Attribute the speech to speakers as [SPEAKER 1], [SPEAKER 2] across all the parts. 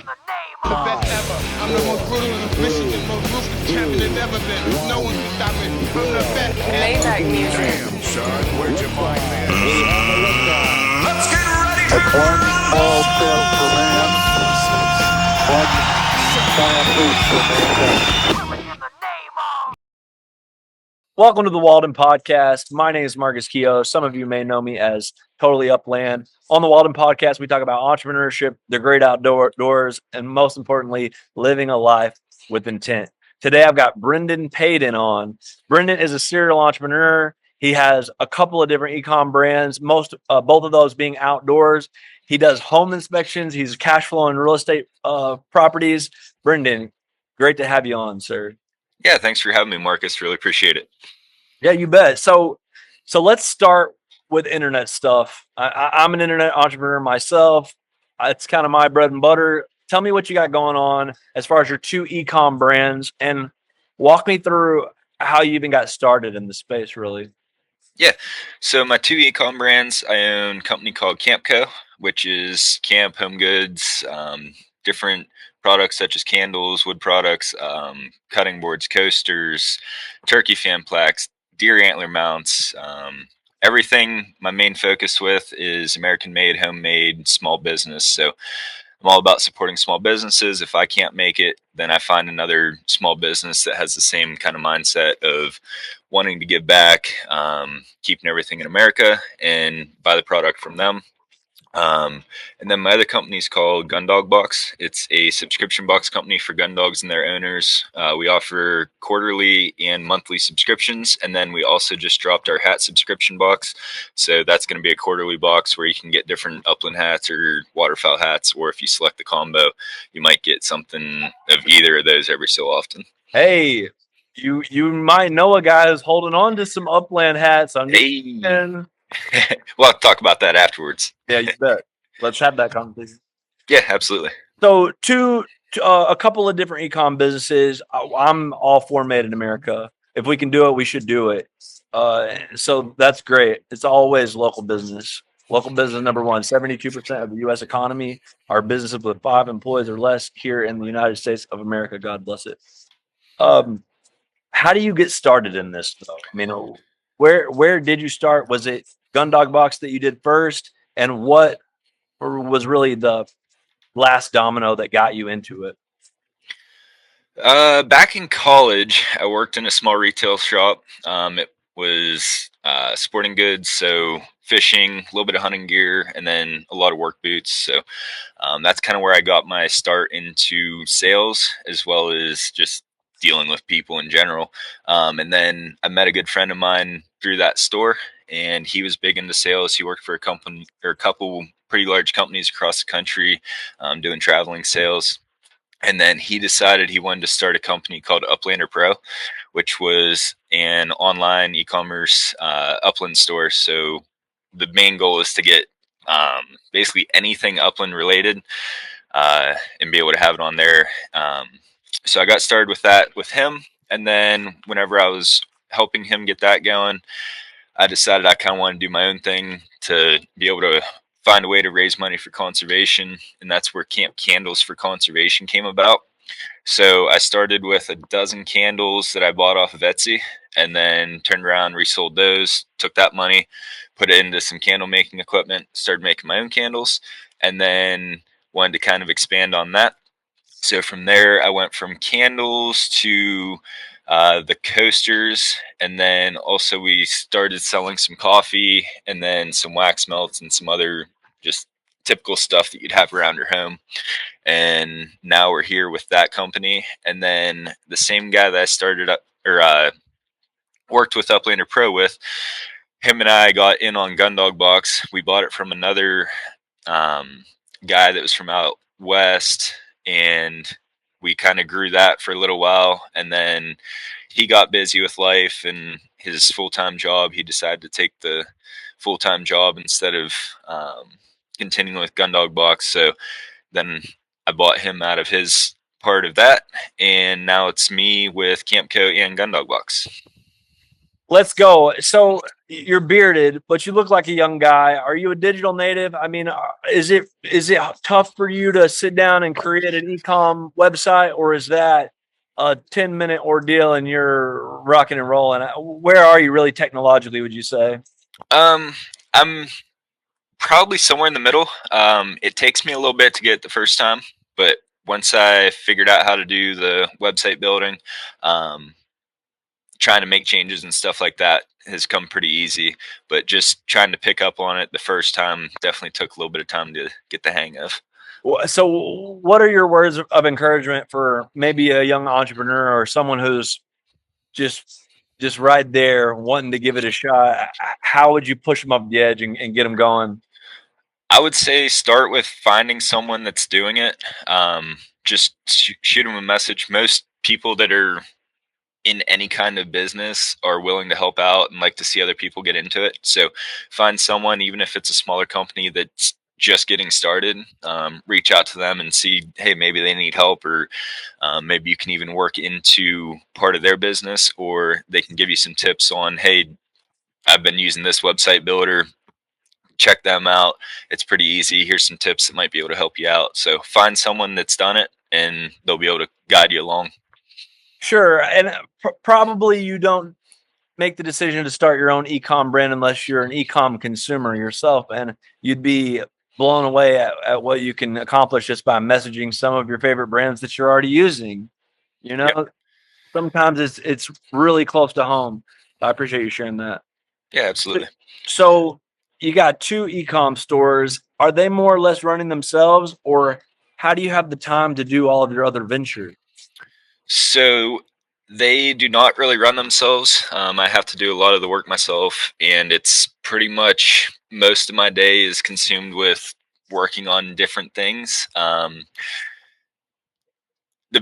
[SPEAKER 1] The best ever. I'm the most brutal and vicious and most ruthless champion there's ever been. No one can stop me. I'm the best ever.
[SPEAKER 2] Maybach music.
[SPEAKER 3] Damn, son, where'd you find this?
[SPEAKER 4] Let's get ready to
[SPEAKER 5] All step for man. One giant leap for mankind.
[SPEAKER 6] Welcome to the Walden Podcast. My name is Marcus Keogh. Some of you may know me as Totally Upland. On the Walden Podcast, we talk about entrepreneurship, the great outdoors, and most importantly, living a life with intent. Today, I've got Brendon Paden on. Brendon is a serial entrepreneur. He has a couple of different ecomm brands, both of those being outdoors. He does home inspections. He's cash flowing real estate properties. Brendon, great to have you on, sir.
[SPEAKER 7] Yeah, thanks for having me, Marcus. Really appreciate it.
[SPEAKER 6] Yeah, you bet. So let's start with internet stuff. I'm an internet entrepreneur myself. It's kind of my bread and butter. Tell me what you got going on as far as your two ecomm brands, and walk me through how you even got started in the space, really.
[SPEAKER 7] Yeah, so my two e-com brands, I own a company called Campco, which is camp, home goods, different products such as candles, wood products, cutting boards, coasters, turkey fan plaques, deer antler mounts, everything. My main focus with is American-made, homemade, small business. So I'm all about supporting small businesses. If I can't make it, then I find another small business that has the same kind of mindset of wanting to give back, keeping everything in America, and buy the product from them. And then my other company is called Gundog Box. It's a subscription box company for gun dogs and their owners. We offer quarterly and monthly subscriptions, and then we also just dropped our hat subscription box. So that's going to be a quarterly box where you can get different upland hats or waterfowl hats, or if you select the combo, you might get something of either of those every so often.
[SPEAKER 6] Hey, you might know a guy who's holding on to some upland hats.
[SPEAKER 7] Hey. We'll talk about that afterwards.
[SPEAKER 6] Yeah, you bet. Let's have that conversation.
[SPEAKER 7] Yeah, absolutely.
[SPEAKER 6] So, a couple of different e-com businesses. I'm all for Made in America. If we can do it, we should do it. So that's great. It's always local business. Local business number one. 72% of the U.S. economy are businesses with 5 employees or less here in the United States of America. God bless it. How do you get started in this, though? I mean, where did you start? Was it Gundog Box that you did first, and what was really the last domino that got you into it?
[SPEAKER 7] Back in college, I worked in a small retail shop. It was sporting goods, so fishing, a little bit of hunting gear, and then a lot of work boots. So that's kind of where I got my start into sales, as well as just dealing with people in general. And then I met a good friend of mine through that store, and he was big into sales. He worked for a couple pretty large companies across the country, doing traveling sales. And then he decided he wanted to start a company called Uplander Pro, which was an online e-commerce upland store. So the main goal is to get basically anything upland related and be able to have it on there. So I got started with that with him. And then whenever I was helping him get that going, I decided I kind of want to do my own thing to be able to find a way to raise money for conservation. And that's where Camp Candles for Conservation came about. So I started with a dozen candles that I bought off of Etsy, and then turned around, resold those, took that money, put it into some candle making equipment, started making my own candles, and then wanted to kind of expand on that. So from there, I went from candles to the coasters, and then also we started selling some coffee, and then some wax melts and some other just typical stuff that you'd have around your home. And now we're here with that company. And then the same guy that I started up or worked with Uplander Pro with, him and I got in on Gundog Box. We bought it from another guy that was from out west, and we kind of grew that for a little while, and then he got busy with life and his full-time job. He decided to take the full-time job instead of continuing with Gundog Box. So then I bought him out of his part of that, and now it's me with Campco and Gundog Box.
[SPEAKER 6] Let's go. So you're bearded, but you look like a young guy. Are you a digital native? I mean, is it tough for you to sit down and create an ecomm website, or is that a 10-minute ordeal and you're rocking and rolling? Where are you really technologically, would you say?
[SPEAKER 7] Um, I'm probably somewhere in the middle. It takes me a little bit to get it the first time, but once I figured out how to do the website building, um, trying to make changes and stuff like that has come pretty easy. But just trying to pick up on it the first time definitely took a little bit of time to get the hang of.
[SPEAKER 6] So, what are your words of encouragement for maybe a young entrepreneur or someone who's just just right there wanting to give it a shot? How would you push them off the edge and get them going?
[SPEAKER 7] I would say start with finding someone that's doing it. Just shoot them a message. Most people that are in any kind of business are willing to help out and like to see other people get into it. So find someone, even if it's a smaller company that's just getting started, reach out to them and see, hey, maybe they need help, or maybe you can even work into part of their business, or they can give you some tips on, hey, I've been using this website builder. Check them out. It's pretty easy. Here's some tips that might be able to help you out. So find someone that's done it and they'll be able to guide you along.
[SPEAKER 6] Sure, and probably you don't make the decision to start your own ecom brand unless you're an ecom consumer yourself, and you'd be blown away at what you can accomplish just by messaging some of your favorite brands that you're already using. You know,
[SPEAKER 7] Yep.
[SPEAKER 6] sometimes it's really close to home. I appreciate you sharing that.
[SPEAKER 7] Yeah, absolutely.
[SPEAKER 6] So you got two ecom stores. Are they more or less running themselves, or how do you have the time to do all of your other ventures?
[SPEAKER 7] So they do not really run themselves. I have to do a lot of the work myself, and it's pretty much most of my day is consumed with working on different things. The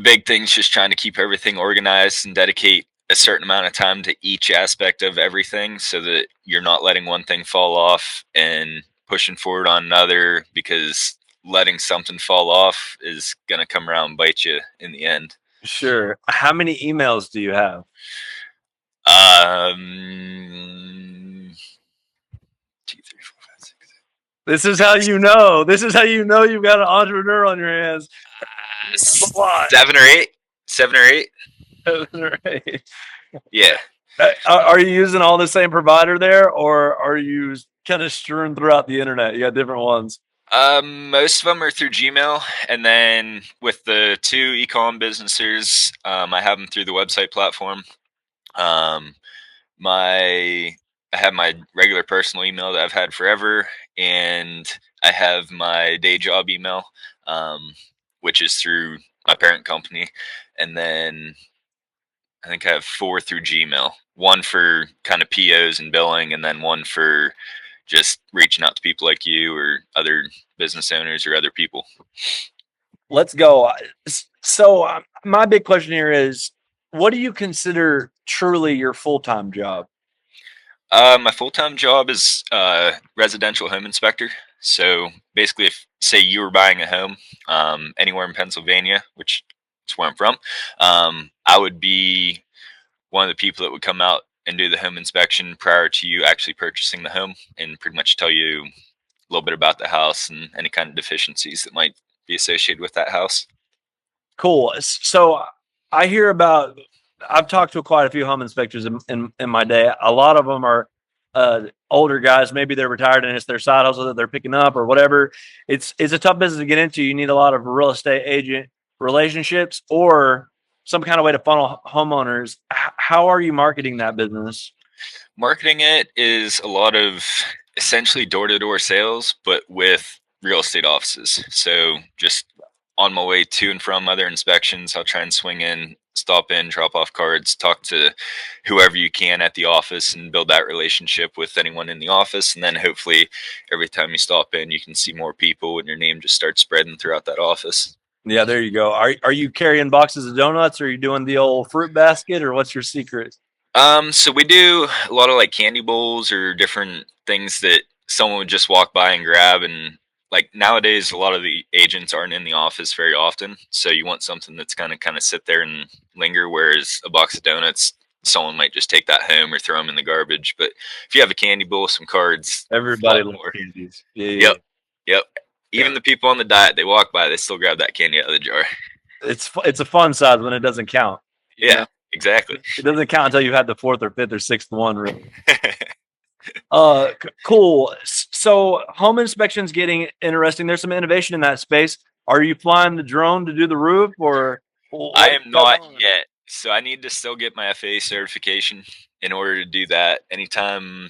[SPEAKER 7] big thing is just trying to keep everything organized and dedicate a certain amount of time to each aspect of everything so that you're not letting one thing fall off and pushing forward on another, because letting something fall off is going to come around and bite you in the end.
[SPEAKER 6] Sure. How many emails do you have?
[SPEAKER 7] 2, 3, 4, 5, 6,
[SPEAKER 6] This is how you know. This is how you know you've got an entrepreneur on your hands. It's a lot.
[SPEAKER 7] 7 or 8. 7 or 8.
[SPEAKER 6] Right.
[SPEAKER 7] Yeah.
[SPEAKER 6] Are you using all the same provider there, or are you kind of strewn throughout the internet? You got different ones.
[SPEAKER 7] Most of them are through Gmail, and then with the two ecom businesses, I have them through the website platform. Um, I have my regular personal email that I've had forever, and I have my day job email, which is through my parent company, and then I think I have 4 through Gmail. One for kind of POs and billing, and then one for just reaching out to people like you or other business owners or other people.
[SPEAKER 6] Let's go. So my big question here is, what do you consider truly your full-time job?
[SPEAKER 7] My full-time job is residential home inspector. So basically, if say you were buying a home anywhere in Pennsylvania, which is where I'm from, I would be one of the people that would come out and do the home inspection prior to you actually purchasing the home, and pretty much tell you a little bit about the house and any kind of deficiencies that might be associated with that house.
[SPEAKER 6] Cool. So I hear about, I've talked to quite a few home inspectors in my day. A lot of them are older guys. Maybe they're retired and it's their side hustle that they're picking up or whatever. It's a tough business to get into. You need a lot of real estate agent relationships or some kind of way to funnel homeowners. How are you marketing that business?
[SPEAKER 7] Marketing it is a lot of essentially door-to-door sales, but with real estate offices. So just on my way to and from other inspections, I'll try and swing in, stop in, drop off cards, talk to whoever you can at the office and build that relationship with anyone in the office. And then hopefully every time you stop in, you can see more people and your name just starts spreading throughout that office.
[SPEAKER 6] Yeah, there you go. Are you carrying boxes of donuts, or are you doing the old fruit basket, or what's your secret?
[SPEAKER 7] So we do a lot of like candy bowls or different things that someone would just walk by and grab. And like nowadays, a lot of the agents aren't in the office very often. So you want something that's kind of sit there and linger. Whereas a box of donuts, someone might just take that home or throw them in the garbage. But if you have a candy bowl, some cards,
[SPEAKER 6] Everybody
[SPEAKER 7] a lot
[SPEAKER 6] loves
[SPEAKER 7] more.
[SPEAKER 6] candies. Yeah.
[SPEAKER 7] Yep. Even the people on the diet, they walk by, they still grab that candy out of the jar.
[SPEAKER 6] It's a fun size when it doesn't count. You
[SPEAKER 7] Yeah,
[SPEAKER 6] know?
[SPEAKER 7] exactly.
[SPEAKER 6] It doesn't count until you had the fourth or fifth or sixth one, really. Cool. So home inspections getting interesting. There's some innovation in that space. Are you flying the drone to do the roof, or
[SPEAKER 7] I am not yet. So I need to still get my FAA certification in order to do that. Anytime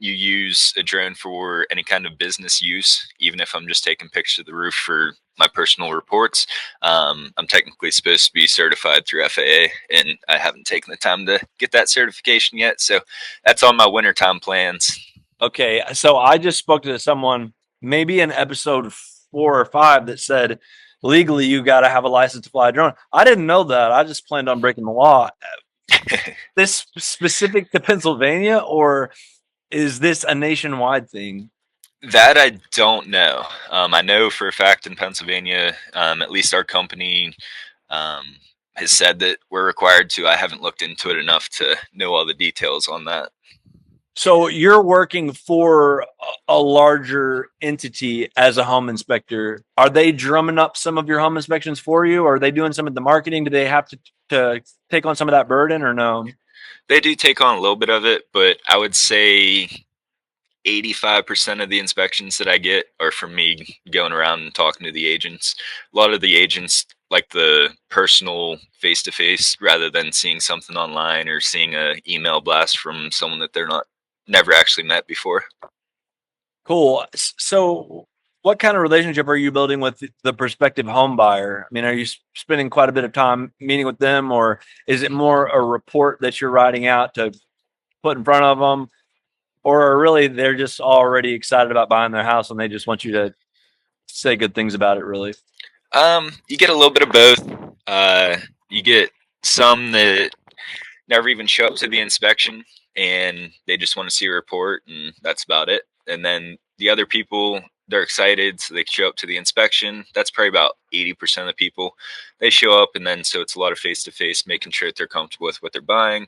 [SPEAKER 7] you use a drone for any kind of business use, even if I'm just taking pictures of the roof for my personal reports, I'm technically supposed to be certified through FAA, and I haven't taken the time to get that certification yet. So that's on my wintertime plans.
[SPEAKER 6] Okay, so I just spoke to someone maybe in episode 4 or 5 that said legally you got to have a license to fly a drone. I didn't know that. I just planned on breaking the law. This specific to Pennsylvania, or is this a nationwide thing?
[SPEAKER 7] That I don't know. I know for a fact in Pennsylvania, at least our company has said that we're required to. I haven't looked into it enough to know all the details on that.
[SPEAKER 6] So you're working for a larger entity as a home inspector. Are they drumming up some of your home inspections for you? Or are they doing some of the marketing? Do they have to take on some of that burden, or no?
[SPEAKER 7] They do take on a little bit of it, but I would say 85% of the inspections that I get are from me going around and talking to the agents. A lot of the agents like the personal face-to-face rather than seeing something online or seeing an email blast from someone that they're never actually met before.
[SPEAKER 6] Cool. So what kind of relationship are you building with the prospective home buyer? I mean, are you spending quite a bit of time meeting with them, or is it more a report that you're writing out to put in front of them? Or really they're just already excited about buying their house and they just want you to say good things about it, really?
[SPEAKER 7] You get a little bit of both. You get some that never even show up to the inspection and they just want to see a report and that's about it. And then the other people, they're excited, so they show up to the inspection. That's probably about 80% of the people. They show up, and then so it's a lot of face-to-face, making sure that they're comfortable with what they're buying,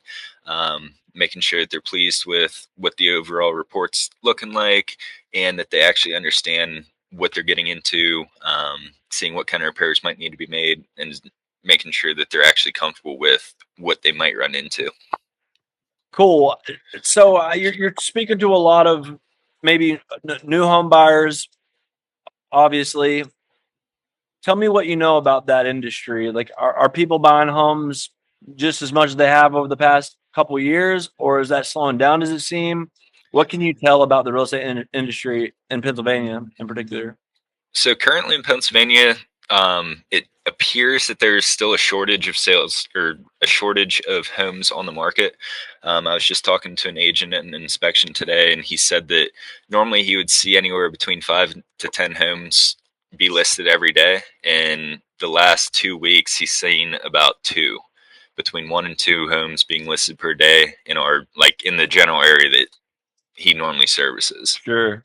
[SPEAKER 7] making sure that they're pleased with what the overall report's looking like, and that they actually understand what they're getting into, seeing what kind of repairs might need to be made, and making sure that they're actually comfortable with what they might run into.
[SPEAKER 6] Cool. So you're speaking to a lot of maybe new home buyers, obviously. Tell me what you know about that industry. Like, are people buying homes just as much as they have over the past couple of years, or is that slowing down, does it seem? What can you tell about the real estate industry in Pennsylvania in particular?
[SPEAKER 7] So currently in Pennsylvania, it appears that there's still a shortage of sales or a shortage of homes on the market. I was just talking to an agent at an inspection today, and he said that normally he would see anywhere between 5 to 10 homes be listed every day. And the last 2 weeks, he's seen about 2, between 1 and 2 homes being listed per day in the general area that he normally services.
[SPEAKER 6] Sure.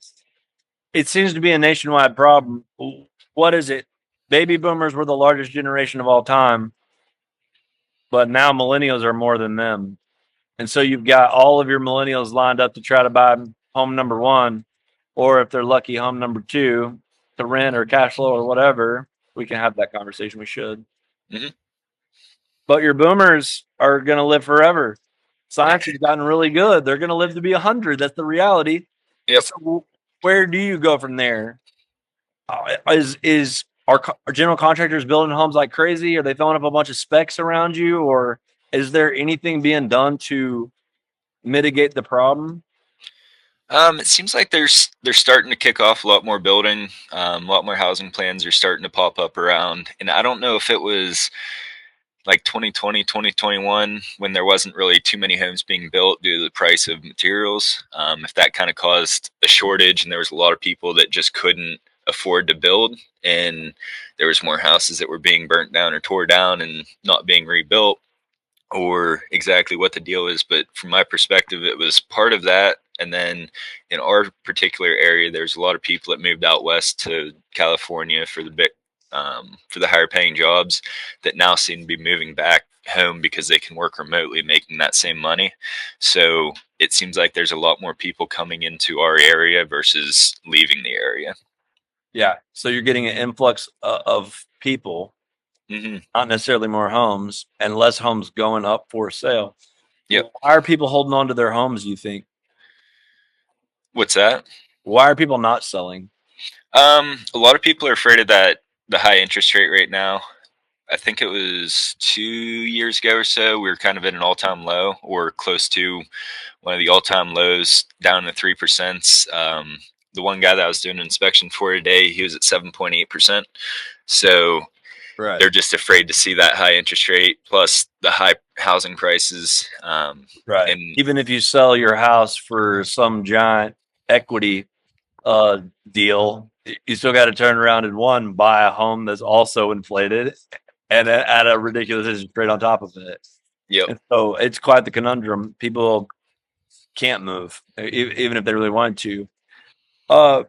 [SPEAKER 6] It seems to be a nationwide problem. What is it? Baby boomers were the largest generation of all time, but now millennials are more than them. And so you've got all of your millennials lined up to try to buy home number 1, or if they're lucky, home number 2 to rent or cash flow or whatever. We can have that conversation. We should.
[SPEAKER 7] Mm-hmm.
[SPEAKER 6] But your boomers are going to live forever. Science has gotten really good. They're going to live to be 100. That's the reality.
[SPEAKER 7] Yep.
[SPEAKER 6] So where do you go from there? Are general contractors building homes like crazy? Are they throwing up a bunch of specs around you, or is there anything being done to mitigate the problem?
[SPEAKER 7] It seems like they're starting to kick off a lot more building. A lot more housing plans are starting to pop up around. And I don't know if it was like 2020, 2021, when there wasn't really too many homes being built due to the price of materials. If that kind of caused a shortage and there was a lot of people that just couldn't afford to build, and there was more houses that were being burnt down or tore down and not being rebuilt, or exactly what the deal is. But from my perspective, it was part of that. And then in our particular area, there's a lot of people that moved out west to California for the higher paying jobs that now seem to be moving back home because they can work remotely, making that same money. So it seems like there's a lot more people coming into our area versus leaving the area.
[SPEAKER 6] Yeah. So you're getting an influx of people, not necessarily more homes, and less homes going up for sale.
[SPEAKER 7] Yep.
[SPEAKER 6] Why are people holding on to their homes, you think?
[SPEAKER 7] What's that?
[SPEAKER 6] Why are people not selling?
[SPEAKER 7] A lot of people are afraid of the high interest rate right now. I think it was 2 years ago or so, we were kind of at an all-time low or close to one of the all-time lows, down to 3%. The one guy that I was doing an inspection for today, he was at 7.8%. So
[SPEAKER 6] Right.
[SPEAKER 7] they're just afraid to see that high interest rate plus the high housing prices.
[SPEAKER 6] Right.
[SPEAKER 7] And
[SPEAKER 6] Even if you sell your house for some giant equity deal, you still got to turn around and buy a home that's also inflated and at a ridiculous interest rate on top of it.
[SPEAKER 7] yep.
[SPEAKER 6] And so it's quite the conundrum. People can't move, even if they really wanted to.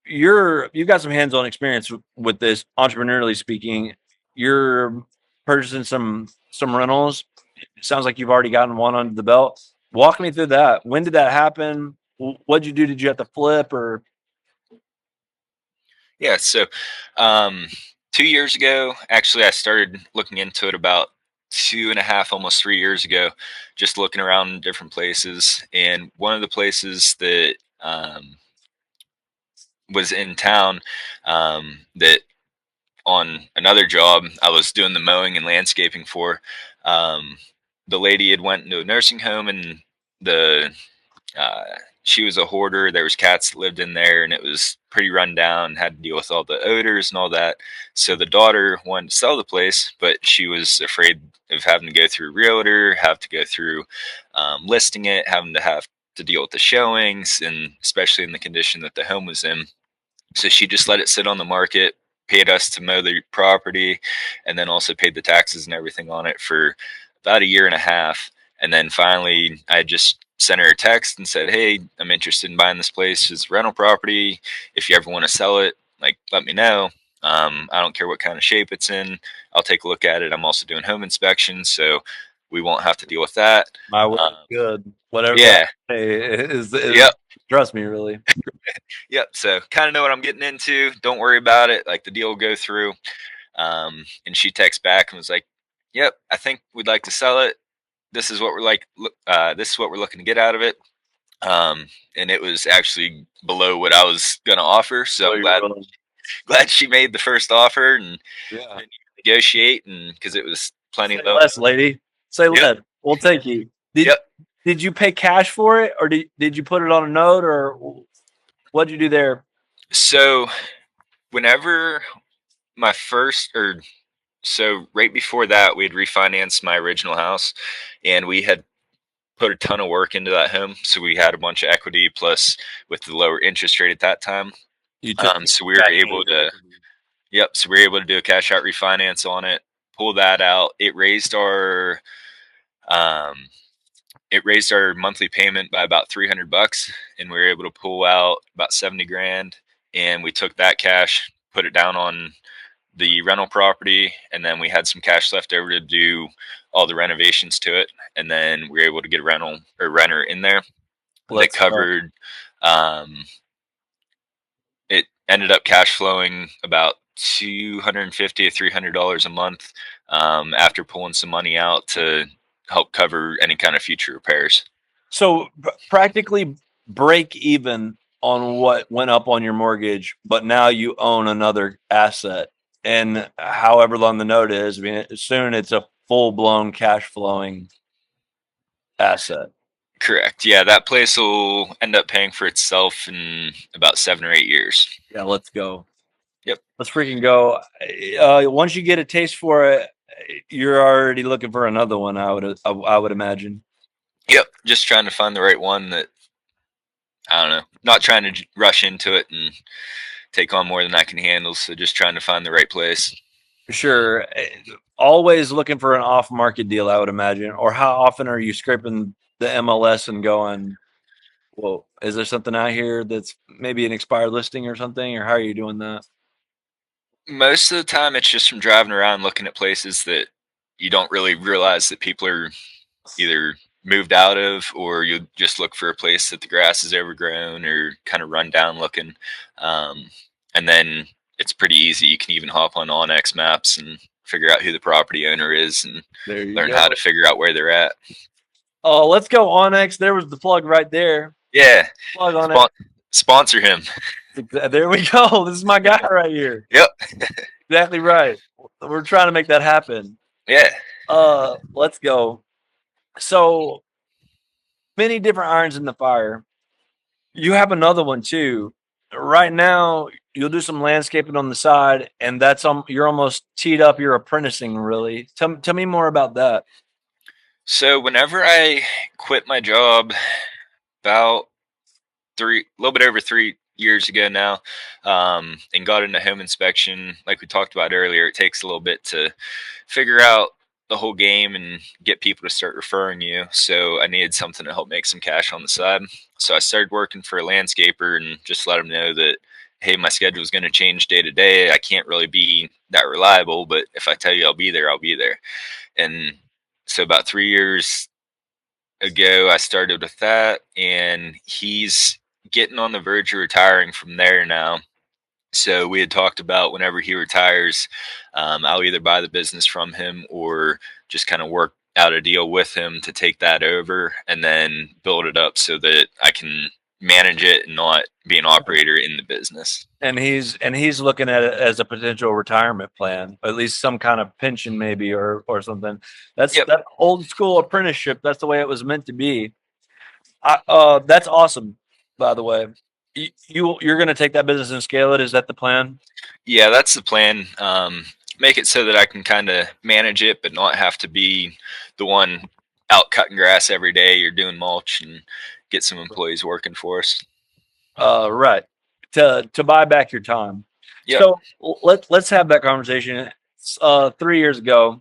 [SPEAKER 6] You've got some hands-on experience with this, entrepreneurially speaking. You're purchasing some rentals. It sounds like you've already gotten one under the belt. Walk me through that. When did that happen? What'd you do? Did you have to flip or?
[SPEAKER 7] Yeah. So 2 years ago, actually, I started looking into it about 2.5, almost 3 years ago, just looking around different places. And one of the places that was in town, that on another job I was doing the mowing and landscaping for, the lady had went into a nursing home, and the she was a hoarder. There was cats that lived in there, and it was pretty run down, had to deal with all the odors and all that. So the daughter wanted to sell the place, but she was afraid of having to go through a realtor, have to go through listing it, having to have to deal with the showings, and especially in the condition that the home was in. So she just let it sit on the market, paid us to mow the property, and then also paid the taxes and everything on it for about 1.5 years. And then finally, I just sent her a text and said, "Hey, I'm interested in buying this place. It's a rental property. If you ever want to sell it, like, let me know. I don't care what kind of shape it's in. I'll take a look at it. I'm also doing home inspections, so we won't have to deal with that."
[SPEAKER 6] My word, good. Whatever.
[SPEAKER 7] Yeah.
[SPEAKER 6] Is
[SPEAKER 7] Yep.
[SPEAKER 6] Trust me, really.
[SPEAKER 7] Yep. So kind of know what I'm getting into. Don't worry about it. Like, the deal will go through. And she texts back and was like, "Yep, I think we'd like to sell it. This is what we're like. This is what we're looking to get out of it." And it was actually below what I was going to offer. So I'm glad she made the first offer and didn't negotiate, and because it was plenty low.
[SPEAKER 6] Less, lady. Say less. We'll take you. Did you pay cash for it, or did you put it on a note, or what'd you do there?
[SPEAKER 7] So whenever right before that, we had refinanced my original house, and we had put a ton of work into that home. So we had a bunch of equity, plus with the lower interest rate at that time. So we were able to, so we were able to do a cash out refinance on it, pull that out. It raised our monthly payment by about $300, and we were able to pull out about 70 grand. And we took that cash, put it down on the rental property, and then we had some cash left over to do all the renovations to it. And then we were able to get a renter in there that covered. It ended up cash flowing about $250 to $300 a month, after pulling some money out to help cover any kind of future repairs.
[SPEAKER 6] So practically break even on what went up on your mortgage, but now you own another asset. And however long the note is, I mean, soon it's a full-blown cash flowing asset.
[SPEAKER 7] Correct. Yeah, that place will end up paying for itself in about 7 or 8 years.
[SPEAKER 6] Yeah, let's go.
[SPEAKER 7] Yep.
[SPEAKER 6] Let's freaking go. Once you get a taste for it, you're already looking for another one, I would imagine.
[SPEAKER 7] Yep. Just trying to find the right one that, I don't know, not trying to rush into it and take on more than I can handle. So just trying to find the right place.
[SPEAKER 6] Sure. Always looking for an off-market deal, I would imagine. Or how often are you scraping the MLS and going, well, is there something out here that's maybe an expired listing or something? Or how are you doing that?
[SPEAKER 7] Most of the time, it's just from driving around looking at places that you don't really realize that people are either moved out of, or you just look for a place that the grass is overgrown or kind of run down looking. And then it's pretty easy. You can even hop on Onyx Maps and figure out who the property owner is and learn how to figure out where they're at.
[SPEAKER 6] Oh, let's go Onyx. There was the plug right there.
[SPEAKER 7] Yeah.
[SPEAKER 6] Plug on it.
[SPEAKER 7] Sponsor him.
[SPEAKER 6] There we go. This is my guy right here.
[SPEAKER 7] Yep.
[SPEAKER 6] Exactly right. We're trying to make that happen.
[SPEAKER 7] Yeah.
[SPEAKER 6] Let's go. So many different irons in the fire. You have another one too. Right now, you'll do some landscaping on the side, and that's you're almost teed up. You're apprenticing, really. Tell me more about that.
[SPEAKER 7] So whenever I quit my job about a little bit over 3 years ago now, and got into home inspection, like we talked about earlier, it takes a little bit to figure out the whole game and get people to start referring you. So I needed something to help make some cash on the side. So I started working for a landscaper and just let them know that, hey, my schedule is going to change day to day. I can't really be that reliable, but if I tell you I'll be there, I'll be there. And so about 3 years ago, I started with that, and he's getting on the verge of retiring from there now. So we had talked about whenever he retires, I'll either buy the business from him or just kind of work out a deal with him to take that over and then build it up so that I can manage it and not be an operator in the business.
[SPEAKER 6] And he's looking at it as a potential retirement plan, at least some kind of pension maybe or something. That's that old school apprenticeship. That's the way it was meant to be. That's awesome, by the way. You're going to take that business and scale it. Is that the plan?
[SPEAKER 7] Yeah, that's the plan. Make it so that I can kind of manage it, but not have to be the one out cutting grass every day or doing mulch, and get some employees working for us.
[SPEAKER 6] Right. To buy back your time.
[SPEAKER 7] Yep.
[SPEAKER 6] So let's have that conversation. 3 years ago,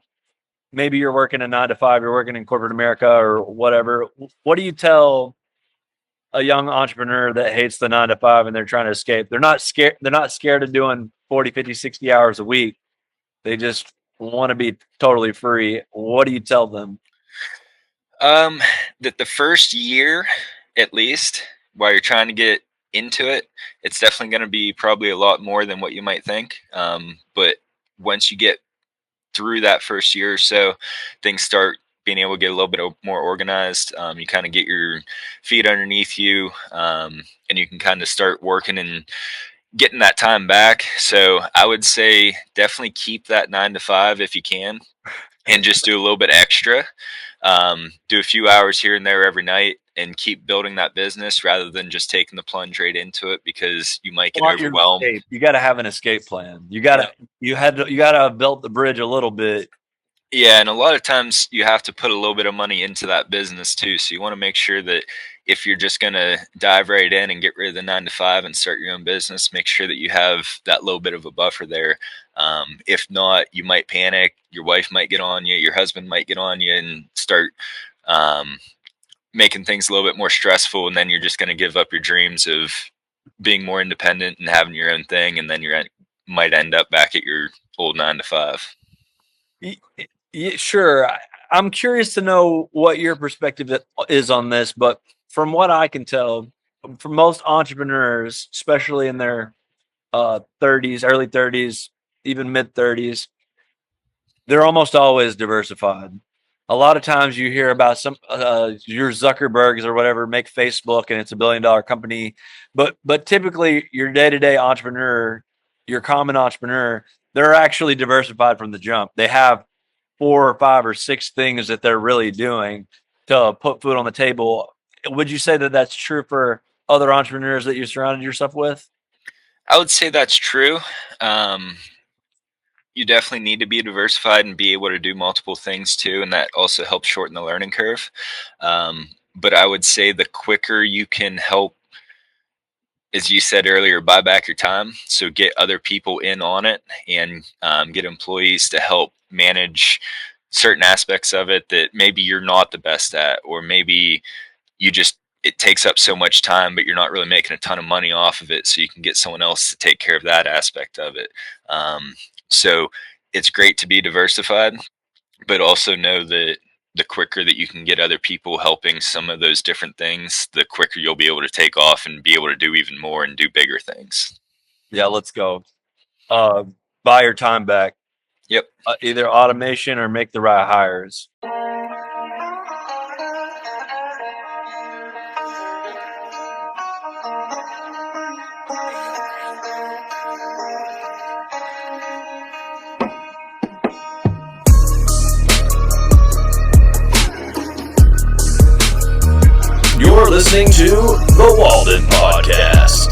[SPEAKER 6] maybe you're working a 9 to 5, you're working in corporate America or whatever. What do you tell a young entrepreneur that hates the 9 to 5 and they're trying to escape? They're not scared of doing 40, 50, 60 hours a week. They just want to be totally free. What do you tell them?
[SPEAKER 7] That the first year, at least, while you're trying to get into it, it's definitely going to be probably a lot more than what you might think. But once you get through that first year or so, things start being able to get a little bit more organized. You kind of get your feet underneath you, and you can kind of start working and getting that time back. So I would say definitely keep that 9 to 5 if you can, and just do a little bit extra. Do a few hours here and there every night, and keep building that business rather than just taking the plunge right into it, because you might get overwhelmed.
[SPEAKER 6] You got to have an escape plan. You got to have built the bridge a little bit.
[SPEAKER 7] Yeah, and a lot of times you have to put a little bit of money into that business too. So you want to make sure that if you're just going to dive right in and get rid of the 9 to 5 and start your own business, make sure that you have that little bit of a buffer there. If not, you might panic. Your wife might get on you. Your husband might get on you and start making things a little bit more stressful. And then you're just going to give up your dreams of being more independent and having your own thing. And then you might end up back at your old 9 to 5.
[SPEAKER 6] Yeah, sure. I'm curious to know what your perspective is on this, but from what I can tell, for most entrepreneurs, especially in their 30s, early 30s, even mid 30s, they're almost always diversified. A lot of times you hear about some your Zuckerbergs or whatever make Facebook and it's $1 billion company, but typically your day-to-day entrepreneur, your common entrepreneur, they're actually diversified from the jump. They have 4 or 5 or 6 things that they're really doing to put food on the table. Would you say that that's true for other entrepreneurs that you surrounded yourself with?
[SPEAKER 7] I would say that's true. You definitely need to be diversified and be able to do multiple things too, and that also helps shorten the learning curve. But I would say the quicker you can help, as you said earlier, buy back your time. So get other people in on it and get employees to help manage certain aspects of it that maybe you're not the best at, or maybe it takes up so much time, but you're not really making a ton of money off of it. So you can get someone else to take care of that aspect of it. So it's great to be diversified, but also know that the quicker that you can get other people helping some of those different things, the quicker you'll be able to take off and be able to do even more and do bigger things.
[SPEAKER 6] Yeah, let's go. Buy your time back.
[SPEAKER 7] Yep.
[SPEAKER 6] Either automation or make the right hires.
[SPEAKER 2] You're listening to the Walden Podcast.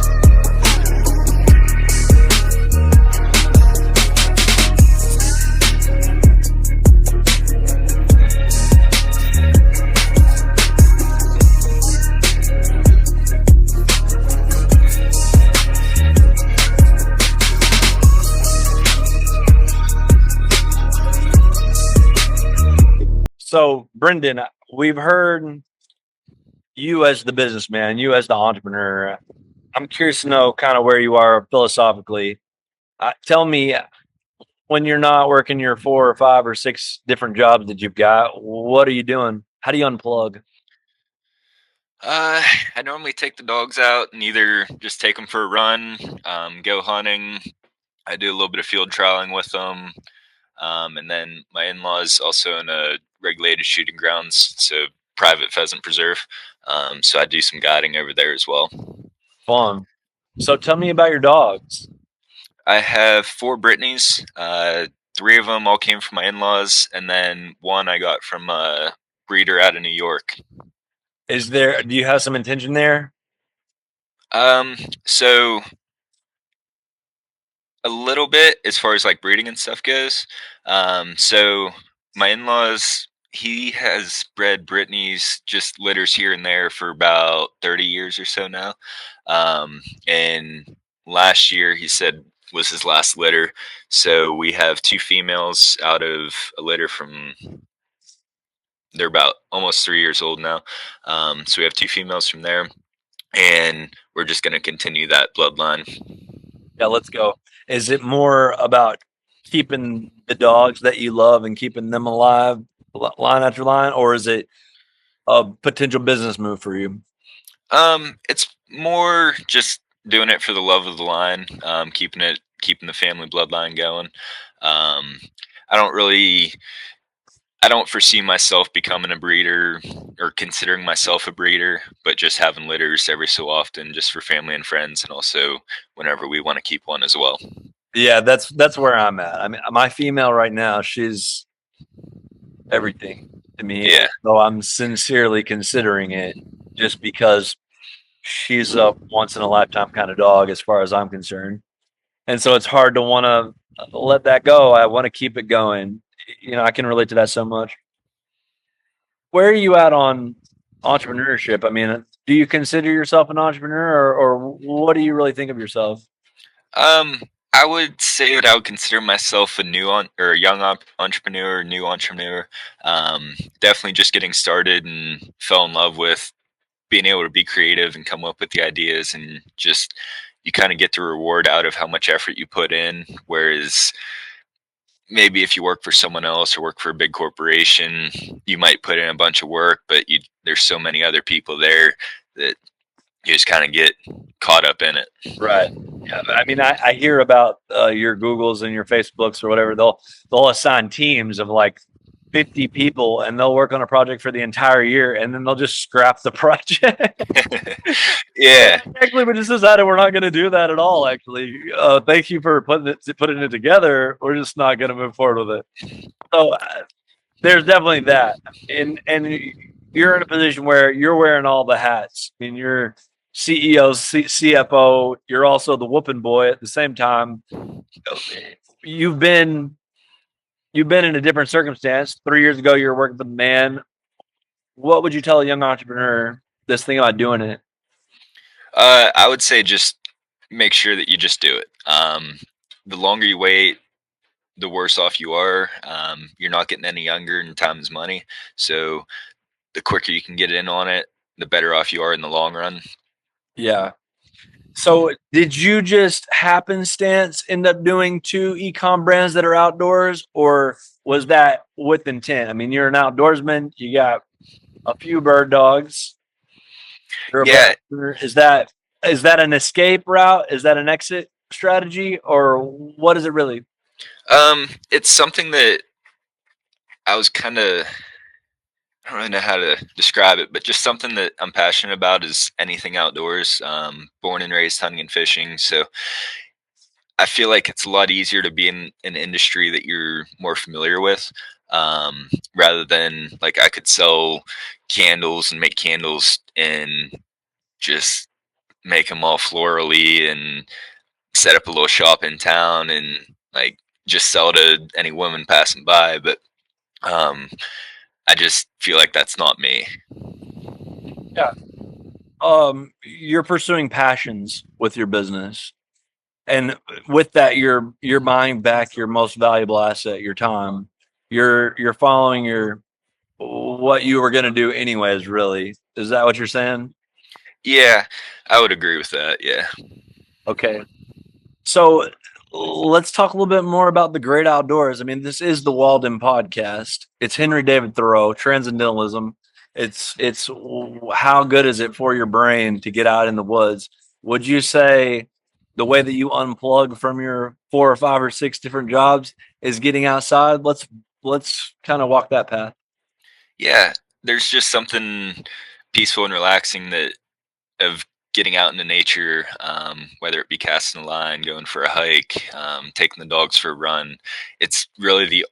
[SPEAKER 6] So, Brendon, we've heard you as the businessman, you as the entrepreneur. I'm curious to know kind of where you are philosophically. Tell me, when you're not working your 4 or 5 or 6 different jobs that you've got, what are you doing? How do you unplug?
[SPEAKER 7] I normally take the dogs out and either just take them for a run, go hunting. I do a little bit of field trialing with them. And then my in-laws also in a regulated shooting grounds, so private pheasant preserve. So I do some guiding over there as well.
[SPEAKER 6] Fun. So tell me about your dogs.
[SPEAKER 7] I have 4 Brittany's. 3 of them all came from my in-laws, and then 1 I got from a breeder out of New York.
[SPEAKER 6] Do you have some intention there?
[SPEAKER 7] So a little bit as far as like breeding and stuff goes. So my in-laws, he has bred Brittany's just litters here and there for about 30 years or so now. And last year he said was his last litter. So we have 2 females out of a litter from, they're about almost 3 years old now. So we have 2 females from there, and we're just going to continue that bloodline.
[SPEAKER 6] Yeah, let's go. Is it more about keeping the dogs that you love and keeping them alive line after line, or is it a potential business move for you?
[SPEAKER 7] It's more just doing it for the love of the line, keeping the family bloodline going. I don't foresee myself becoming a breeder or considering myself a breeder, but just having litters every so often just for family and friends, and also whenever we want to keep one as well.
[SPEAKER 6] Yeah, that's where I'm at. I mean, my female right now, she's everything to me.
[SPEAKER 7] Yeah.
[SPEAKER 6] So I'm sincerely considering it just because she's a once in a lifetime kind of dog as far as I'm concerned. And so it's hard to want to let that go. I want to keep it going. You know, I can relate to that so much. Where are you at on entrepreneurship? I mean, do you consider yourself an entrepreneur, or what do you really think of yourself?
[SPEAKER 7] I would say that I would consider myself a young entrepreneur, new entrepreneur. Definitely just getting started and fell in love with being able to be creative and come up with the ideas, and just you kind of get the reward out of how much effort you put in. Whereas maybe if you work for someone else or work for a big corporation, you might put in a bunch of work, but there's so many other people there that you just kind of get caught up in it.
[SPEAKER 6] Right. Yeah. I mean, I hear about your Googles and your Facebooks or whatever. They'll assign teams of like 50 people, and they'll work on a project for the entire year, and then they'll just scrap the project.
[SPEAKER 7] Yeah.
[SPEAKER 6] Actually, we just decided we're not going to do that at all. Actually, thank you for putting it together. We're just not going to move forward with it. So there's definitely that, and you're in a position where you're wearing all the hats. I mean, you're CEO, CFO. You're also the whooping boy at the same time. You've been in a different circumstance. 3 years ago, you were working for the man. What would you tell a young entrepreneur this thing about doing it?
[SPEAKER 7] I would say just make sure that you just do it. The longer you wait, the worse off you are. You're not getting any younger, and time is money. So the quicker you can get in on it, the better off you are in the long run.
[SPEAKER 6] Yeah. So did you just happenstance end up doing 2 ecom brands that are outdoors, or was that with intent? I mean, you're an outdoorsman, you got a few bird dogs, you're a
[SPEAKER 7] Yeah,
[SPEAKER 6] bird owner. Is that an escape route? Is that an exit strategy, or what is it really?
[SPEAKER 7] it's something that I was kind of, I don't really know how to describe it, but just something that I'm passionate about is anything outdoors. Born and raised hunting and fishing, so I feel like it's a lot easier to be in an industry that you're more familiar with, rather than like I could sell candles and make candles and just make them all florally and set up a little shop in town and like just sell to any woman passing by. But um, I just feel like that's not me.
[SPEAKER 6] Yeah. You're pursuing passions with your business. And with that, you're buying back your most valuable asset, your time. You're following your what you were going to do anyways. Really, is that what you're saying?
[SPEAKER 7] Yeah, I would agree with that. Yeah.
[SPEAKER 6] Okay, so let's talk a little bit more about the great outdoors. I mean, this is the Walden Podcast. It's Henry David Thoreau, transcendentalism. It's how good is it for your brain to get out in the woods? Would you say the way that you unplug from your 4 or 5 or 6 different jobs is getting outside? Let's kind of walk that path.
[SPEAKER 7] Yeah, there's just something peaceful and relaxing that of getting out into nature, whether it be casting a line, going for a hike, taking the dogs for a run. It's really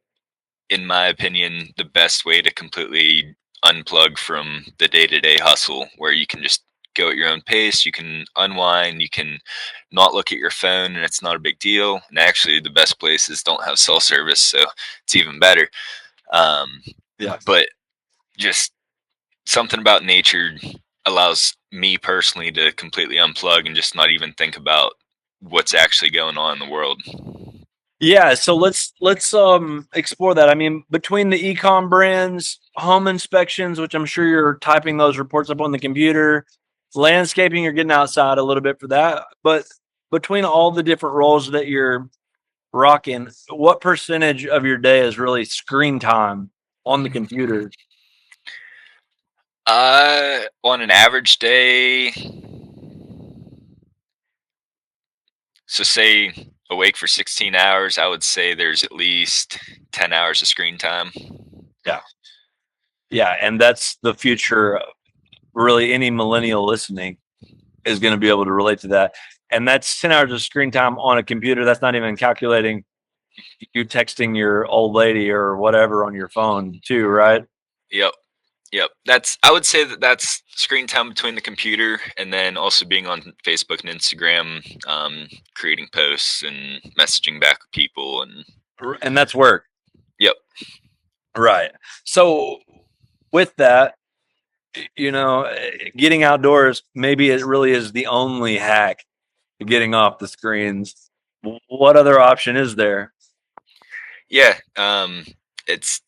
[SPEAKER 7] in my opinion, the best way to completely unplug from the day-to-day hustle, where you can just go at your own pace. You can unwind. You can not look at your phone, and it's not a big deal. And actually, the best places don't have cell service, so it's even better. Um,
[SPEAKER 6] Yeah.
[SPEAKER 7] but just something about nature allows me personally to completely unplug and just not even think about what's actually going on in the world.
[SPEAKER 6] Yeah, so let's explore that. I mean, between the ecom brands, home inspections, which I'm sure you're typing those reports up on the computer, landscaping, you're getting outside a little bit for that. But between all the different roles that you're rocking, what percentage of your day is really screen time on the computer?
[SPEAKER 7] On an average day, so say awake for 16 hours, I would say there's at least 10 hours of screen time.
[SPEAKER 6] Yeah. Yeah, and that's the future. Really, any millennial listening is going to be able to relate to that. And that's 10 hours of screen time on a computer. That's not even calculating you texting your old lady or whatever on your phone too, right?
[SPEAKER 7] Yep. Yep. I would say that's screen time between the computer and then also being on Facebook and Instagram, creating posts and messaging back with people.
[SPEAKER 6] And that's work.
[SPEAKER 7] Yep.
[SPEAKER 6] Right. So with that, getting outdoors, maybe it really is the only hack to getting off the screens. What other option is there?
[SPEAKER 7] Yeah. It's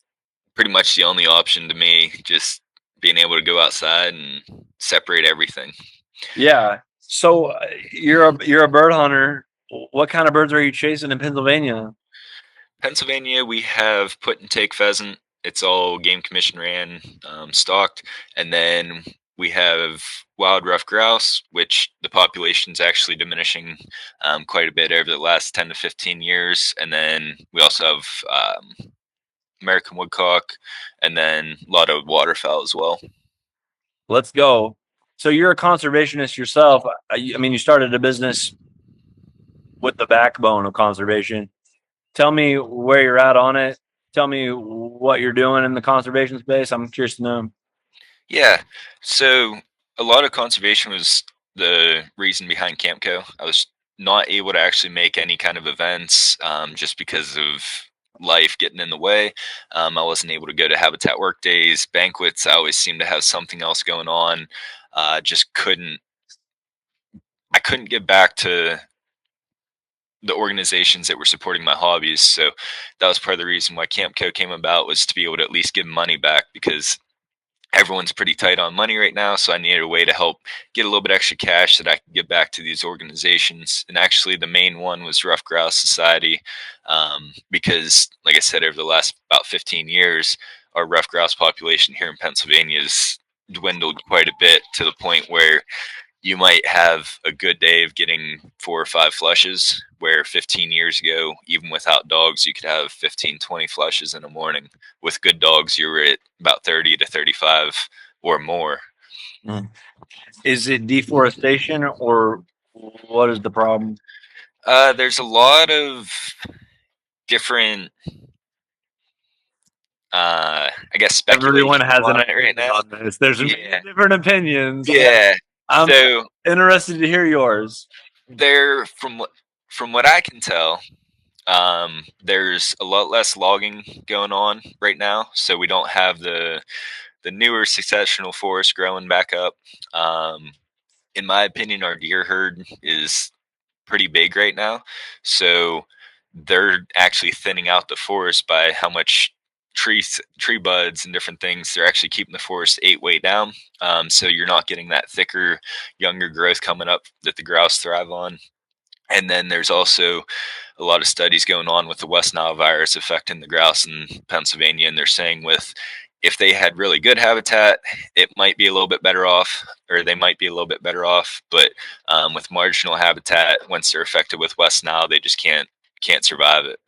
[SPEAKER 7] pretty much the only option to me, just being able to go outside and separate everything.
[SPEAKER 6] Yeah. So you're a bird hunter. What kind of birds are you chasing in Pennsylvania?
[SPEAKER 7] Pennsylvania, we have put and take pheasant. It's all game commission ran, stocked. And then we have wild ruffed grouse, which the population's actually diminishing quite a bit over the last 10 to 15 years. And then we also have American woodcock, and then a lot of waterfowl as well.
[SPEAKER 6] Let's go. So you're a conservationist yourself. I mean, you started a business with the backbone of conservation. Tell me where you're at on it. Tell me what you're doing in the conservation space. I'm curious to know.
[SPEAKER 7] Yeah. So a lot of conservation was the reason behind Campco. I was not able to actually make any kind of events just because of life getting in the way. I wasn't able to go to habitat work days, banquets. I always seemed to have something else going on. I couldn't give back to the organizations that were supporting my hobbies. So that was part of the reason why Campco came about, was to be able to at least give money back, because everyone's pretty tight on money right now, so I needed a way to help get a little bit extra cash that I could give back to these organizations. And actually, the main one was Rough Grouse Society, because, like I said, over the last about 15 years, our rough grouse population here in Pennsylvania has dwindled quite a bit, to the point where you might have a good day of getting 4 or 5 flushes, where 15 years ago, even without dogs, you could have 15, 20 flushes in a morning. With good dogs, you were at about 30 to 35 or more.
[SPEAKER 6] Is it deforestation, or what is the problem?
[SPEAKER 7] There's a lot of different, I guess, speculation.
[SPEAKER 6] Everyone has an
[SPEAKER 7] on it right
[SPEAKER 6] opinion
[SPEAKER 7] now.
[SPEAKER 6] on this. There's different opinions.
[SPEAKER 7] Yeah.
[SPEAKER 6] I'm
[SPEAKER 7] So
[SPEAKER 6] interested to hear yours.
[SPEAKER 7] there, from what I can tell, there's a lot less logging going on right now, so we don't have the newer successional forest growing back up. In my opinion, our deer herd is pretty big right now, so they're actually thinning out the forest by how much tree buds and different things. They're actually keeping the forest 8 way down, so you're not getting that thicker, younger growth coming up that the grouse thrive on. And then there's also a lot of studies going on with the West Nile virus affecting the grouse in Pennsylvania, and they're saying if they had really good habitat, it might be a little bit better off, or they might be a little bit better off. But with marginal habitat, once they're affected with West Nile, they just can't survive it.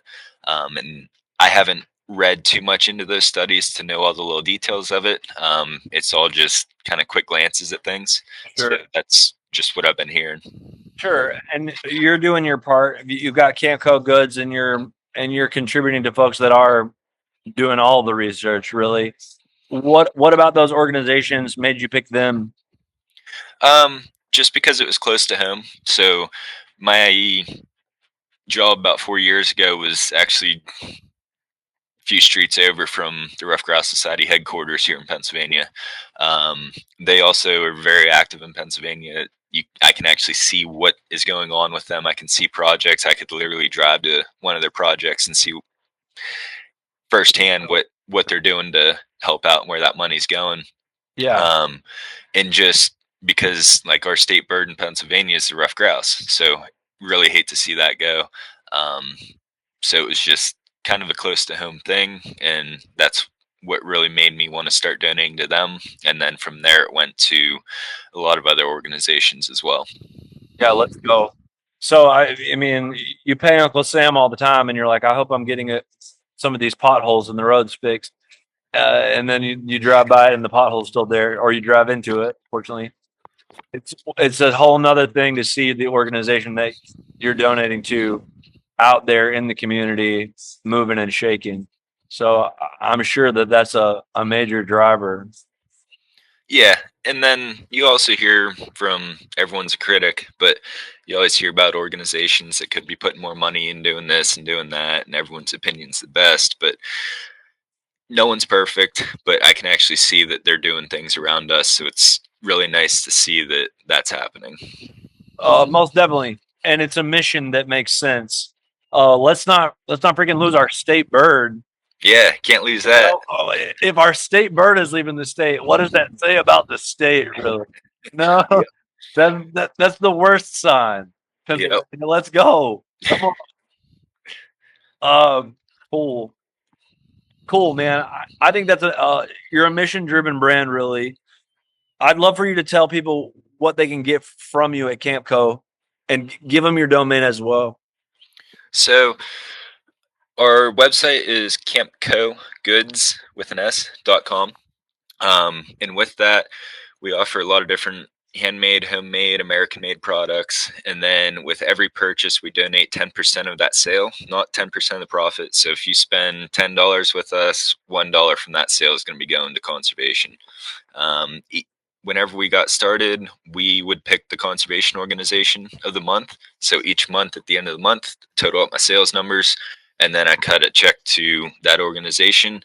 [SPEAKER 7] And I haven't read too much into those studies to know all the little details of it. It's all just kind of quick glances at things.
[SPEAKER 6] Sure.
[SPEAKER 7] So that's just what I've been hearing.
[SPEAKER 6] Sure, and you're doing your part. You've got Camco Goods, and you're contributing to folks that are doing all the research. Really, what about those organizations made you pick them?
[SPEAKER 7] Just because it was close to home. So my job about 4 years ago was actually a few streets over from the Rough Grouse Society headquarters here in Pennsylvania. They also are very active in Pennsylvania. I can actually see what is going on with them. I can see projects. I could literally drive to one of their projects and see firsthand what they're doing to help out and where that money's going.
[SPEAKER 6] Yeah.
[SPEAKER 7] And just because, like, our state bird in Pennsylvania is the rough grouse, so really hate to see that go. So it was just kind of a close to home thing, and that's what really made me want to start donating to them. And then from there, it went to a lot of other organizations as well.
[SPEAKER 6] Yeah, let's go. So I mean, you pay Uncle Sam all the time, and you're like, I hope I'm getting some of these potholes in the roads fixed. And then you drive by it and the pothole's still there, or you drive into it. Fortunately, it's a whole nother thing to see the organization that you're donating to out there in the community, moving and shaking. So I'm sure that's a major driver.
[SPEAKER 7] Yeah. And then you also hear from, everyone's a critic, but you always hear about organizations that could be putting more money in doing this and doing that, and everyone's opinion's the best, but no one's perfect. But I can actually see that they're doing things around us, so it's really nice to see that that's happening.
[SPEAKER 6] Most definitely. And it's a mission that makes sense. Let's not freaking lose our state bird.
[SPEAKER 7] Yeah, can't lose that.
[SPEAKER 6] If our state bird is leaving the state, what does that say about the state, really? No, that's the worst sign.
[SPEAKER 7] Yep.
[SPEAKER 6] Let's go. Come on. Cool, man. I think that's you're a mission-driven brand, really. I'd love for you to tell people what they can get from you at Campco, and give them your domain as well.
[SPEAKER 7] So our website is campcogoods with an S.com. And with that, we offer a lot of different handmade, homemade, American-made products. And then with every purchase, we donate 10% of that sale, not 10% of the profit. So if you spend $10 with us, $1 from that sale is going to be going to conservation. Whenever we got started, we would pick the conservation organization of the month. So each month, at the end of the month, total up my sales numbers, and then I cut a check to that organization.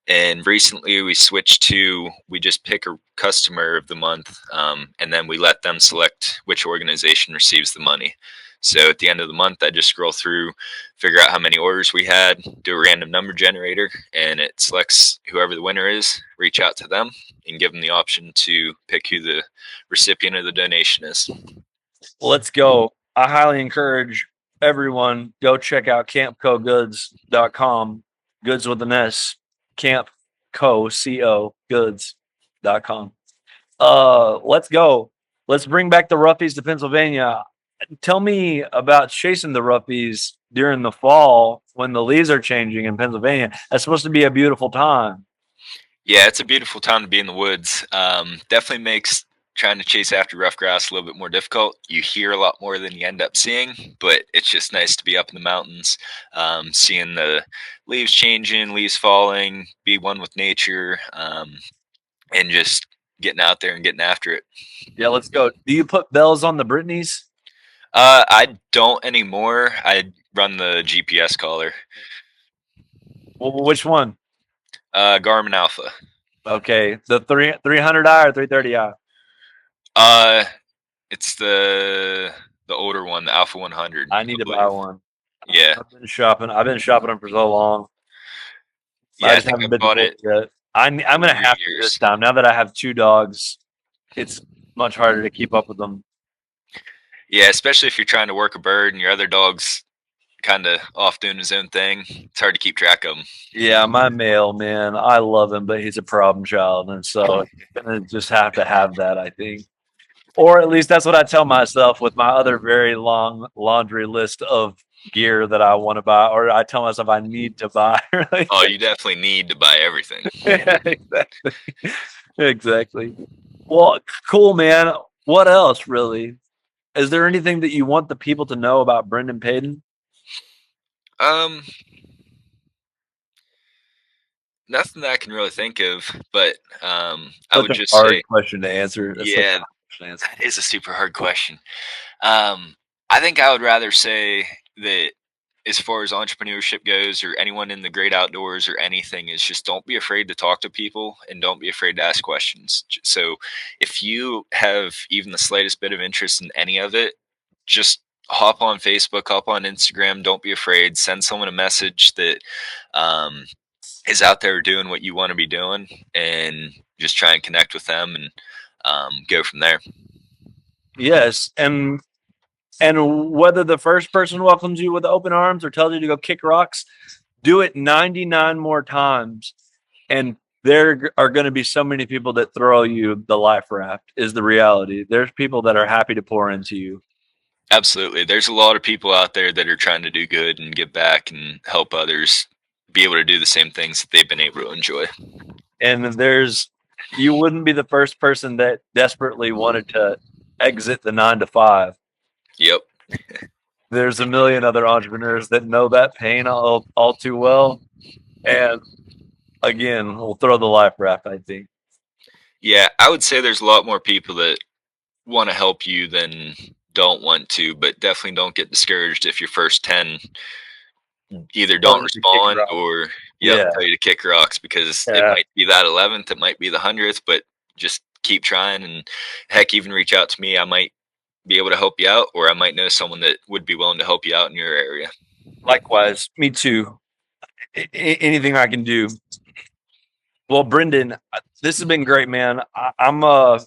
[SPEAKER 7] And recently we switched to, we just pick a customer of the month, and then we let them select which organization receives the money. So at the end of the month, I just scroll through, figure out how many orders we had, do a random number generator, and it selects whoever the winner is, reach out to them, and give them the option to pick who the recipient of the donation is.
[SPEAKER 6] Let's go. I highly encourage everyone, go check out campcogoods.com, goods with an S, campco, goods.com. Let's go. Let's bring back the roughies to Pennsylvania. Tell me about chasing the roughies during the fall when the leaves are changing in Pennsylvania. That's supposed to be a beautiful time.
[SPEAKER 7] Yeah, it's a beautiful time to be in the woods. Definitely makes trying to chase after rough grass a little bit more difficult. You hear a lot more than you end up seeing, but it's just nice to be up in the mountains, seeing the leaves changing, leaves falling, be one with nature, and just getting out there and getting after it.
[SPEAKER 6] Yeah, let's go. Do you put bells on the Britneys?
[SPEAKER 7] I don't anymore. I run the GPS collar.
[SPEAKER 6] Well, which one?
[SPEAKER 7] Garmin Alpha.
[SPEAKER 6] Okay, the 300i or 330i?
[SPEAKER 7] It's the older one, the Alpha 100.
[SPEAKER 6] I need to buy one.
[SPEAKER 7] Yeah,
[SPEAKER 6] I've been shopping them for so long.
[SPEAKER 7] yeah. I think I bought it.
[SPEAKER 6] Yet. I'm gonna have to this time. Now that I have 2 dogs, it's much harder to keep up with them.
[SPEAKER 7] Yeah, especially if you're trying to work a bird and your other dog's kind of off doing his own thing. It's hard to keep track of him.
[SPEAKER 6] Yeah, my male, man, I love him, but he's a problem child, and so I'm gonna just have to have that, I think. Or at least that's what I tell myself with my other very long laundry list of gear that I want to buy, or I tell myself I need to buy.
[SPEAKER 7] Oh, you definitely need to buy everything.
[SPEAKER 6] Yeah, exactly. Exactly. Well, cool, man. What else, really? Is there anything that you want the people to know about Brendon Paden?
[SPEAKER 7] Nothing that I can really think of, but I would just
[SPEAKER 6] hard
[SPEAKER 7] say,
[SPEAKER 6] question to answer.
[SPEAKER 7] yeah, that is a super hard question. I think I would rather say that as far as entrepreneurship goes, or anyone in the great outdoors or anything, is just don't be afraid to talk to people and don't be afraid to ask questions. So if you have even the slightest bit of interest in any of it, just hop on Facebook, hop on Instagram. Don't be afraid. Send someone a message that is out there doing what you want to be doing, and just try and connect with them and go from there.
[SPEAKER 6] Yes, and whether the first person welcomes you with open arms or tells you to go kick rocks, do it 99 more times, and there are going to be so many people that throw you the life raft. Is the reality. There's people that are happy to pour into you.
[SPEAKER 7] Absolutely. There's a lot of people out there that are trying to do good and give back and help others be able to do the same things that they've been able to enjoy.
[SPEAKER 6] And you wouldn't be the first person that desperately wanted to exit the 9 to 5.
[SPEAKER 7] Yep.
[SPEAKER 6] There's a million other entrepreneurs that know that pain all too well. And again, we'll throw the life raft, I think.
[SPEAKER 7] Yeah, I would say there's a lot more people that want to help you than don't want to, but definitely don't get discouraged if your first 10 either don't respond or tell you to kick rocks, because it might be that 11th, it might be the 100th, but just keep trying, and heck, even reach out to me. I might be able to help you out, or I might know someone that would be willing to help you out in your area.
[SPEAKER 6] Likewise, me too. Anything I can do. Well, Brendon, this has been great, man. I'm going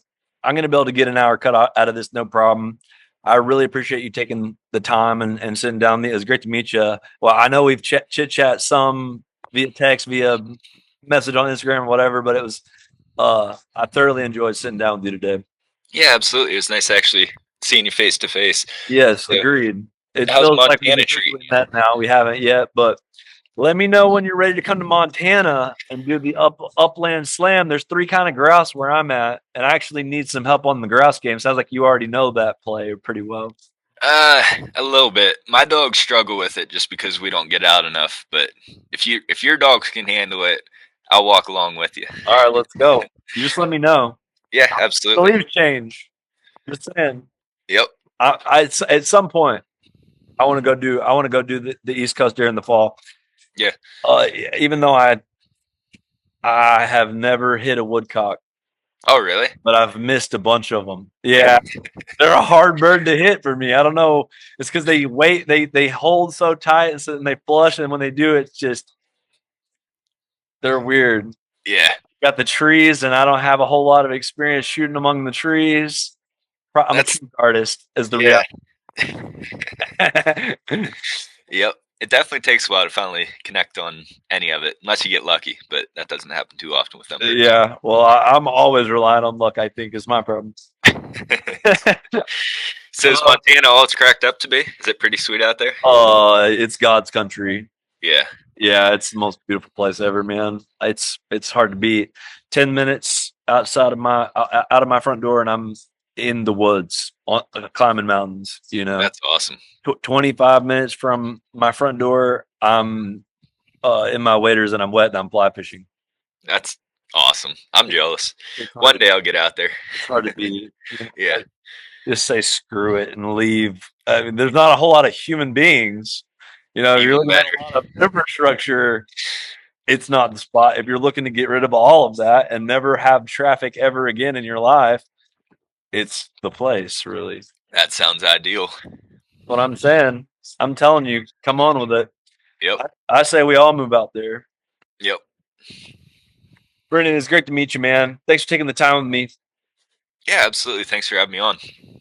[SPEAKER 6] to be able to get an hour cut out of this, no problem. I really appreciate you taking the time and sitting down. It was great to meet you. Well, I know we've chit-chat some via text, via message on Instagram or whatever, but it was I thoroughly enjoyed sitting down with you today.
[SPEAKER 7] Yeah, absolutely. It was nice actually seeing you face to face.
[SPEAKER 6] Yes,
[SPEAKER 7] so,
[SPEAKER 6] agreed. It
[SPEAKER 7] feels
[SPEAKER 6] like we've met now. We haven't yet, but let me know when you're ready to come to Montana and do the upland slam. There's 3 kind of grouse where I'm at, and I actually need some help on the grouse game. Sounds like you already know that play pretty well.
[SPEAKER 7] A little bit. My dogs struggle with it just because we don't get out enough. But if your dogs can handle it, I'll walk along with you.
[SPEAKER 6] All right, let's go. You just let me know.
[SPEAKER 7] Yeah, absolutely.
[SPEAKER 6] The leaves change. Just saying.
[SPEAKER 7] Yep.
[SPEAKER 6] I at some point I want to go do the East Coast during the fall.
[SPEAKER 7] Yeah.
[SPEAKER 6] Even though I have never hit a woodcock,
[SPEAKER 7] Oh, really?
[SPEAKER 6] but I've missed a bunch of them. Yeah, they're a hard bird to hit for me. I don't know. It's because they wait, they hold so tight, and so and they flush, and when they do, it's just they're weird.
[SPEAKER 7] Yeah.
[SPEAKER 6] Got the trees, and I don't have a whole lot of experience shooting among the trees. I'm a
[SPEAKER 7] That's
[SPEAKER 6] true artist, is the
[SPEAKER 7] yeah.
[SPEAKER 6] reality.
[SPEAKER 7] Yep. It definitely takes a while to finally connect on any of it, unless you get lucky, but that doesn't happen too often with them.
[SPEAKER 6] Yeah, well, I'm always relying on luck. I think is my problem.
[SPEAKER 7] So is Montana all it's cracked up to be? Is it pretty sweet out there?
[SPEAKER 6] It's God's country.
[SPEAKER 7] Yeah.
[SPEAKER 6] Yeah, it's the most beautiful place ever, man. It's hard to beat. 10 minutes outside of my out of my front door, and I'm in the woods, climbing mountains.
[SPEAKER 7] That's awesome.
[SPEAKER 6] 25 minutes from my front door, I'm in my waders and I'm wet and I'm fly fishing.
[SPEAKER 7] That's awesome. I'm jealous. One day I'll get out there.
[SPEAKER 6] It's hard to beat.
[SPEAKER 7] Yeah.
[SPEAKER 6] Just say screw it and leave. I mean, there's not a whole lot of human beings. If you're
[SPEAKER 7] Even
[SPEAKER 6] looking at
[SPEAKER 7] better.
[SPEAKER 6] a lot of infrastructure, it's not the spot. If you're looking to get rid of all of that and never have traffic ever again in your life, it's the place, really.
[SPEAKER 7] That sounds ideal.
[SPEAKER 6] What I'm saying. I'm telling you, come on with it.
[SPEAKER 7] Yep.
[SPEAKER 6] I say we all move out there.
[SPEAKER 7] Yep.
[SPEAKER 6] Brendon, it's great to meet you, man. Thanks for taking the time with me.
[SPEAKER 7] Yeah, absolutely. Thanks for having me on.